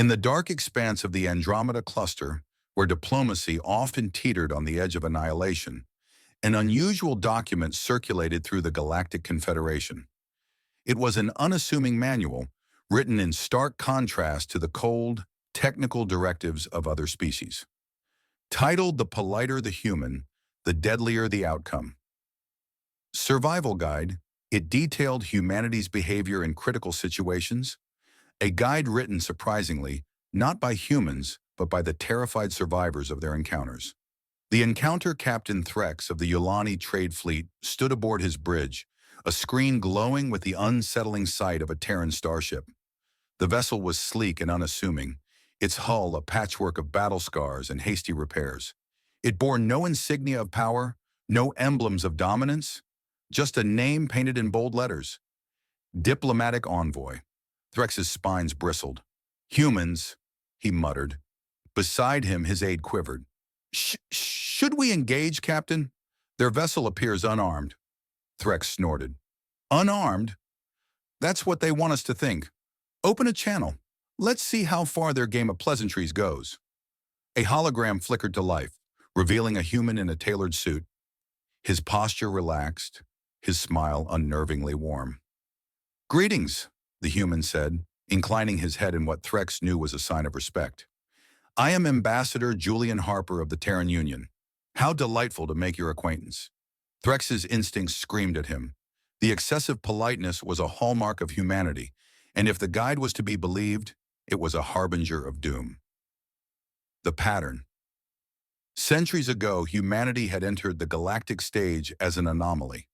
In the dark expanse of the Andromeda cluster, where diplomacy often teetered on the edge of annihilation, an unusual document circulated through the Galactic Confederation. It was an unassuming manual, written in stark contrast to the cold, technical directives of other species. Titled "The Politer the Human, the Deadlier the Outcome." Survival Guide, it detailed humanity's behavior in critical situations, a guide written, surprisingly, not by humans, but by the terrified survivors of their encounters. The encounter Captain Threx of the Yulani trade fleet stood aboard his bridge, a screen glowing with the unsettling sight of a Terran starship. The vessel was sleek and unassuming, its hull a patchwork of battle scars and hasty repairs. It bore no insignia of power, no emblems of dominance, just a name painted in bold letters. Diplomatic Envoy. Threx's spines bristled. "Humans," he muttered. Beside him, his aide quivered. Should we engage, Captain? Their vessel appears unarmed." Threx snorted. "Unarmed? That's what they want us to think. Open a channel. Let's see how far their game of pleasantries goes." A hologram flickered to life, revealing a human in a tailored suit. His posture relaxed, his smile unnervingly warm. "Greetings," the human said, inclining his head in what Threx knew was a sign of respect. "I am Ambassador Julian Harper of the Terran Union. How delightful to make your acquaintance." Threx's instincts screamed at him. The excessive politeness was a hallmark of humanity, and if the guide was to be believed, it was a harbinger of doom. The pattern. Centuries ago, humanity had entered the galactic stage as an anomaly.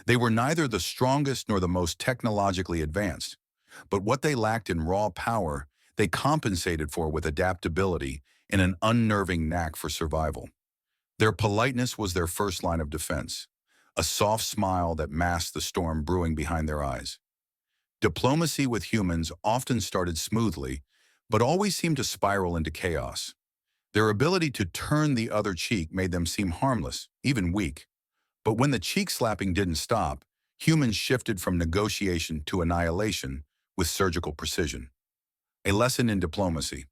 They were neither the strongest nor the most technologically advanced, but what they lacked in raw power, they compensated for with adaptability and an unnerving knack for survival. Their politeness was their first line of defense, a soft smile that masked the storm brewing behind their eyes. Diplomacy with humans often started smoothly, but always seemed to spiral into chaos. Their ability to turn the other cheek made them seem harmless, even weak. But when the cheek-slapping didn't stop, humans shifted from negotiation to annihilation with surgical precision. A lesson in diplomacy.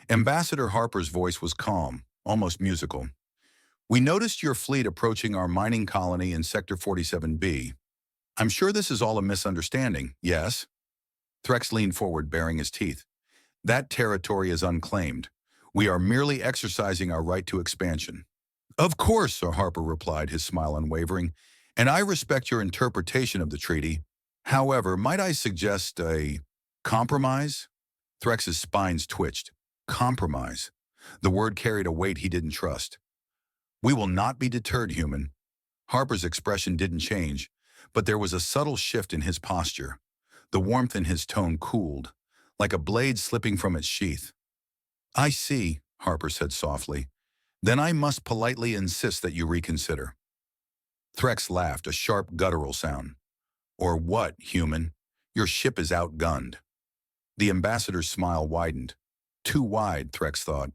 Ambassador Harper's voice was calm, almost musical. "We noticed your fleet approaching our mining colony in Sector 47B. I'm sure this is all a misunderstanding, yes?" Threx leaned forward, baring his teeth. "That territory is unclaimed. We are merely exercising our right to expansion." "Of course," Sir Harper replied, his smile unwavering, "and I respect your interpretation of the treaty. However, might I suggest a compromise?" Threx's spines twitched. Compromise. The word carried a weight he didn't trust. "We will not be deterred, human." Harper's expression didn't change, but there was a subtle shift in his posture. The warmth in his tone cooled, like a blade slipping from its sheath. "I see," Harper said softly. "Then I must politely insist that you reconsider." Threx laughed, a sharp guttural sound. "Or what, human? Your ship is outgunned." The ambassador's smile widened. Too wide, Threx thought.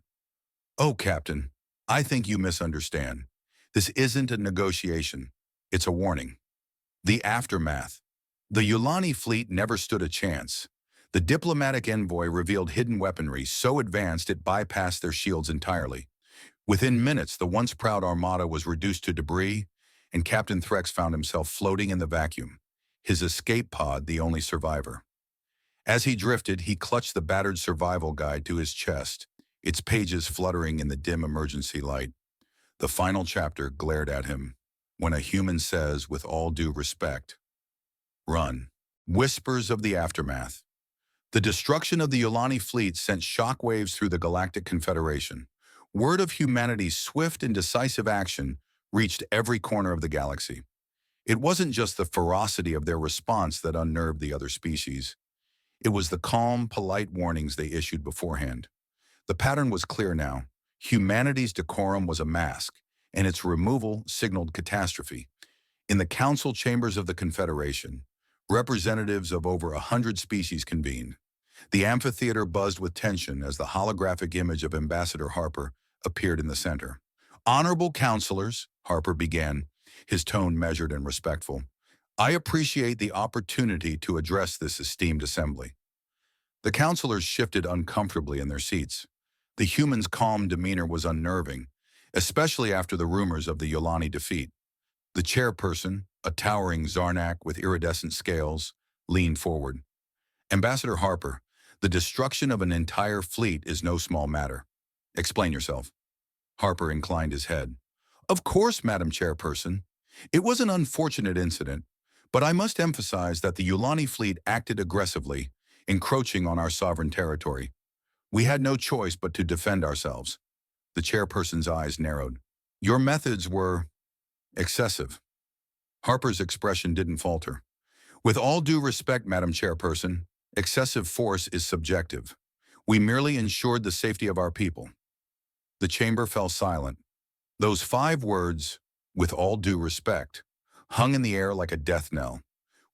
"Oh, Captain, I think you misunderstand. This isn't a negotiation. It's a warning." The aftermath. The Yulani fleet never stood a chance. The diplomatic envoy revealed hidden weaponry so advanced it bypassed their shields entirely. Within minutes, the once proud armada was reduced to debris, and Captain Threx found himself floating in the vacuum, his escape pod the only survivor. As he drifted, he clutched the battered survival guide to his chest, its pages fluttering in the dim emergency light. The final chapter glared at him, when a human says, with all due respect, "Run." Whispers of the aftermath. The destruction of the Yulani fleet sent shockwaves through the Galactic Confederation. Word of humanity's swift and decisive action reached every corner of the galaxy. It wasn't just the ferocity of their response that unnerved the other species. It was the calm, polite warnings they issued beforehand. The pattern was clear now. Humanity's decorum was a mask, and its removal signaled catastrophe. In the council chambers of the Confederation, representatives of over 100 species convened. The amphitheater buzzed with tension as the holographic image of Ambassador Harper appeared in the center. "Honorable counselors," Harper began, his tone measured and respectful, "I appreciate the opportunity to address this esteemed assembly." The counselors shifted uncomfortably in their seats. The human's calm demeanor was unnerving, especially after the rumors of the Yolani defeat. The chairperson, a towering Zarnak with iridescent scales, leaned forward. Ambassador Harper, the destruction of an entire fleet is no small matter. Explain yourself. Harper inclined his head. Of course, Madam Chairperson. It was an unfortunate incident, but I must emphasize that the Yulani fleet acted aggressively, encroaching on our sovereign territory. We had no choice but to defend ourselves. The chairperson's eyes narrowed. Your methods were excessive. Harper's expression didn't falter. With all due respect, Madam Chairperson, excessive force is subjective. We merely ensured the safety of our people. The chamber fell silent. Those 5 words, with all due respect, hung in the air like a death knell.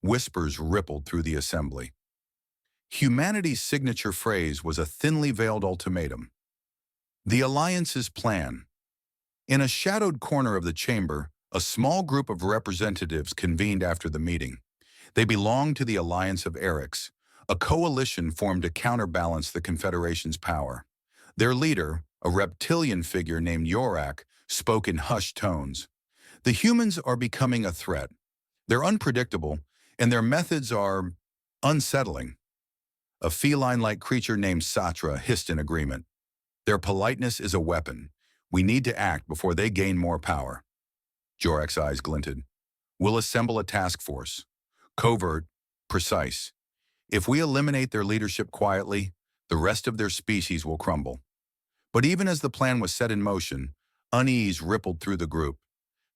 Whispers rippled through the assembly. Humanity's signature phrase was a thinly veiled ultimatum. The Alliance's plan. In a shadowed corner of the chamber, a small group of representatives convened after the meeting. They belonged to the Alliance of Erics, a coalition formed to counterbalance the Confederation's power. Their leader, a reptilian figure named Yorak, spoke in hushed tones. The humans are becoming a threat. They're unpredictable, and their methods are unsettling. A feline-like creature named Satra hissed in agreement. Their politeness is a weapon. We need to act before they gain more power. Jorak's eyes glinted. We'll assemble a task force. Covert, precise. If we eliminate their leadership quietly, the rest of their species will crumble. But even as the plan was set in motion, unease rippled through the group.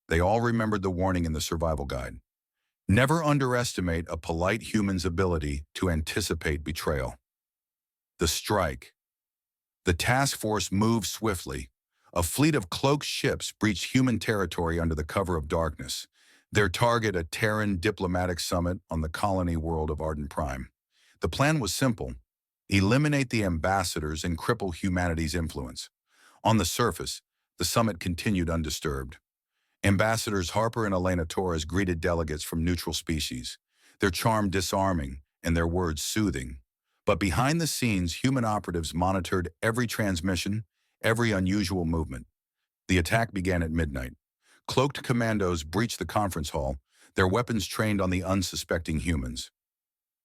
They all remembered the warning in the survival guide. Never underestimate a polite human's ability to anticipate betrayal. The strike. The task force moved swiftly. A fleet of cloaked ships breached human territory under the cover of darkness. Their target, a Terran diplomatic summit on the colony world of Arden Prime. The plan was simple. Eliminate the ambassadors and cripple humanity's influence. On the surface, the summit continued undisturbed. Ambassadors Harper and Elena Torres greeted delegates from neutral species, their charm disarming and their words soothing. But behind the scenes, human operatives monitored every transmission, every unusual movement. The attack began at midnight. Cloaked commandos breached the conference hall, their weapons trained on the unsuspecting humans.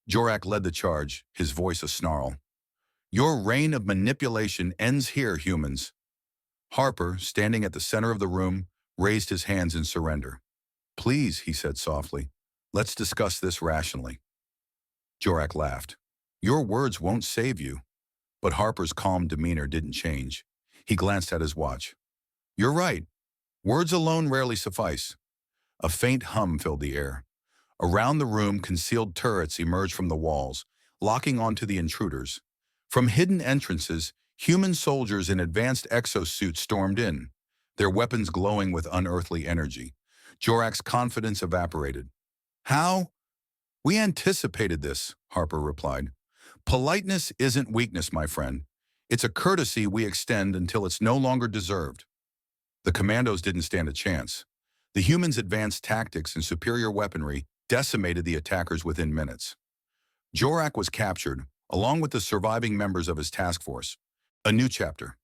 Jorak led the charge, his voice a snarl. Your reign of manipulation ends here, humans. Harper, standing at the center of the room, raised his hands in surrender. Please, he said softly, let's discuss this rationally. Jorak laughed. Your words won't save you. But Harper's calm demeanor didn't change. He glanced at his watch. You're right. Words alone rarely suffice. A faint hum filled the air. Around the room, concealed turrets emerged from the walls, locking onto the intruders. From hidden entrances, human soldiers in advanced exosuits stormed in, their weapons glowing with unearthly energy. Jorak's confidence evaporated. How? We anticipated this, Harper replied. Politeness isn't weakness, my friend. It's a courtesy we extend until it's no longer deserved. The commandos didn't stand a chance. The humans' advanced tactics and superior weaponry decimated the attackers within minutes. Jorak was captured, along with the surviving members of his task force. A new chapter.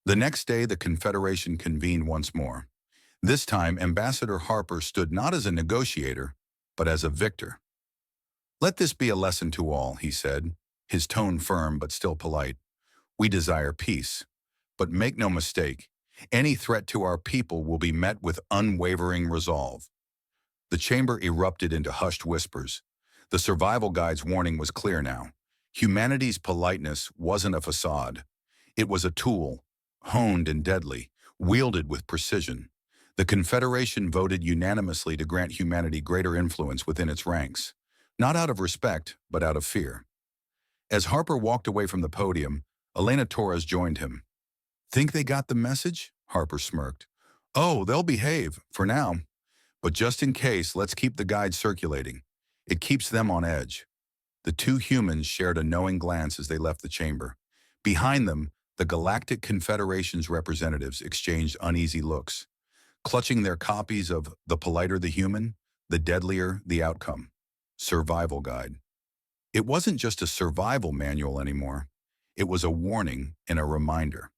The next day, the Confederation convened once more. This time, Ambassador Harper stood not as a negotiator, but as a victor. Let this be a lesson to all, he said, his tone firm but still polite. We desire peace, but make no mistake, any threat to our people will be met with unwavering resolve. The chamber erupted into hushed whispers. The survival guide's warning was clear now. Humanity's politeness wasn't a facade. It was a tool, honed and deadly, wielded with precision. The Confederation voted unanimously to grant humanity greater influence within its ranks, not out of respect, but out of fear. As Harper walked away from the podium, Elena Torres joined him. Think they got the message? Harper smirked. Oh, they'll behave, for now. But just in case, let's keep the guide circulating. It keeps them on edge. The two humans shared a knowing glance as they left the chamber. Behind them, the Galactic Confederation's representatives exchanged uneasy looks, clutching their copies of The Politer the Human, the Deadlier the Outcome. Survival Guide. It wasn't just a survival manual anymore. It was a warning and a reminder.